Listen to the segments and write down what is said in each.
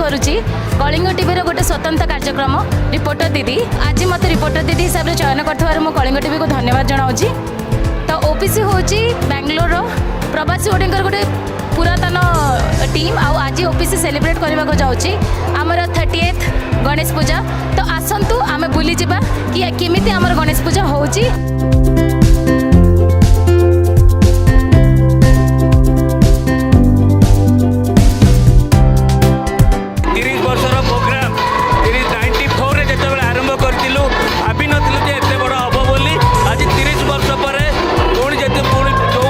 करुच्ची Kalinga TV गोटे स्वतंत्र कार्यक्रम रिपोर्टर दीदी आज मत रिपोर्टर दीदी हिसाब से चयन कर कलिंग टीवी को धन्यवाद जनाऊँगी। तो ओपीसी हूँ बेंगलोर प्रवासी ओडिंकर गोटे पुरातन टीम आज ओपीसी सेलिब्रेट करने को जाऊँगी आमर 30th गणेश पूजा। तो आसतु आम बुली जावा कि केमिति आमर गणेश पूजा होची। 30 वर्षर प्रोग्राम 94 जिते आरंभ करूँ भावी नी एत बड़ हम बोली आज 30 वर्ष पर पुणी जो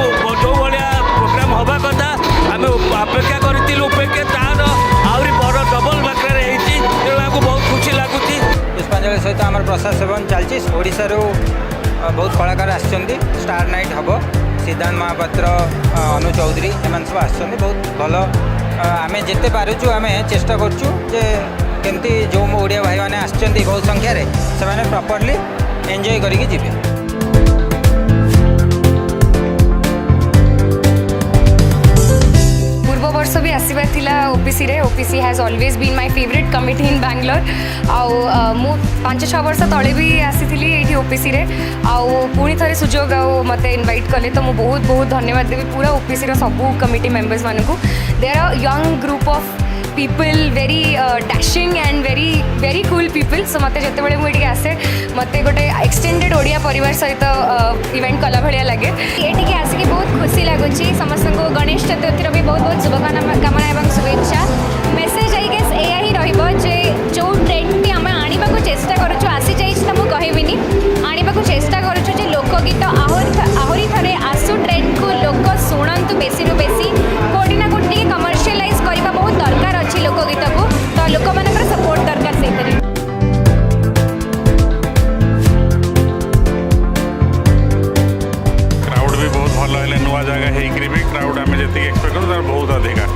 भाया प्रोग्राम हवा कथा आम अपेक्षा करूँ उपेक्षा तार आहरी बड़ डबल मात्रा तेणु बहुत खुशी लगुच। पुष्पांजलि सहित आम प्रसाद सेवन चलती ओडिशा बहुत कलाकार आसछन्ती स्टार नाइट हम सिद्धांत महापात्र अनु चौधरी एम सब आस बहुत भल आम जिते पारुचु आम चेष्टा करुँ जे केमती जो ओडिया भाई मैंने आसछन्ती बहुत संख्यार से प्रॉपर्ली एंजॉय करिकी जिवे। वर्ष भी आसबार थिला ओपीसी रे। OPC has always been my favourite committee in Bangalore आउ मु 5-6 वर्ष तले भी आसी ये ओपीसी रे आउ पुणी थे सुजोग मत इनवाइट कले तो मुझे बहुत बहुत धन्यवाद देवी पूरा ओपीसी सबू कमिटी मेंबर्स मानक they are young group of people very dashing and very very cool people. So मत जिते मुझे आसे मत गोटे एक्सटेंडेड ओडिया परिवार सहित इवेंट कला भाया लगे ये आसिक बहुत खुशी लगुच। समस्त को गणेश चतुर्थी भी बहुत बहुत शुभकामना एवं शुभेच्छा। मेसेज आई गेस या ही रे जो ट्रेंड भी आम आने को चेष्टा करूँ आसी जाइए तो मुझे कहबिनी आने को चेष्टा करूँ लोकगीत आहरी थे आसू ट्रेंड को लोक शुणु बेसी रु बेसी कोटी ना कोटी कमर्शियलाइज करने बहुत दरकार अच्छी लोकगीत को तो लोक मान सपोर्ट दरकार से क्राउड भी बहुत भल है नुआ जगह होकर भी क्राउड आम जी एक्सपेक्ट कर बहुत अधिका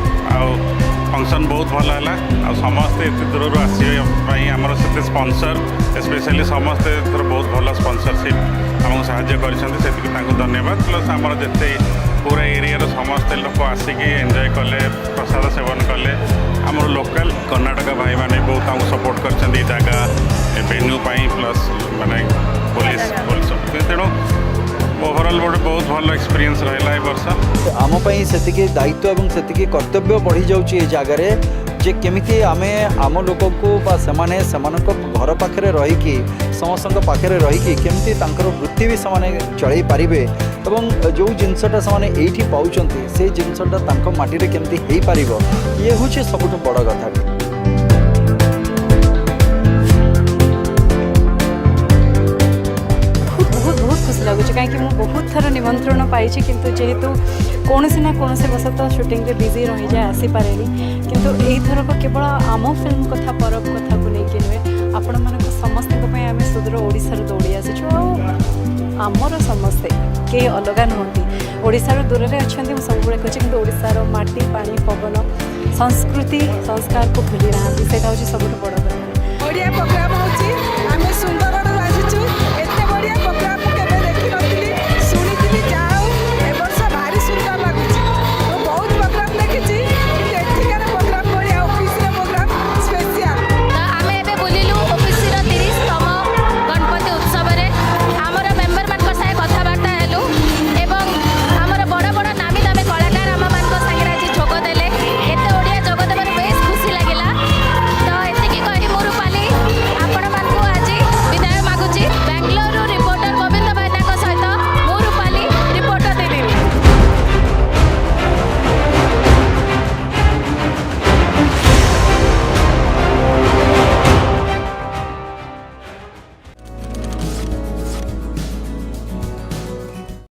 फंक्शन बहुत भल है समस्ते एत दूर आसमर से स्पॉन्सर स्पेशली समस्ते बहुत भल स्पॉन्सरशिप आमको साहाय्य कर धन्यवाद। प्लस आमर जिते पूरा एरिया समस्ते लोग आसिक एंजॉय कले प्रसाद सेवन कले आमर लोकल कर्नाटक भाई मैंने बहुत आमको सपोर्ट कर जगह वेन्यू प्लस माने पुलिस तेणु ओवरऑल गोटे बहुत भल एक्सपीरियंस रहा वर्ष आमपाई से दायित्व और से कर्तव्य बढ़ी जाऊँगी ये जगार जे केमिति आमे आम लोक को घर पाखे रहीकि समस्त पाखे रहीकि केमिति तांकर वृत्ति भी से चलई पारे एवं जो जिनसटा से पाँच से जिनसटा माटी केमिति हो पार ये हूँ सबुठ बड़ कथा। लगुच कहीं बहुत थर निमंत्रण पाई किंतु जेहेतु कौन ना कौन बसत शूटिंग रे बिजी रही जाए आसीपारे किंतु यही थरक केवल आम फिल्म कथा परब कथा को लेकिन नुहे आपण मानक समस्त आम सुदूर ओडिशार दौड़ी आसीचु आमर समस्ते कई अलग नुहति ओडिशार दूर में अच्छा मुझे सब कहूँ कि ओडिशार माटी पानी पवन संस्कृति संस्कार को भूली ना से सब बड़ कथा। ओडिया प्रोग्राम होची आमे सुंदर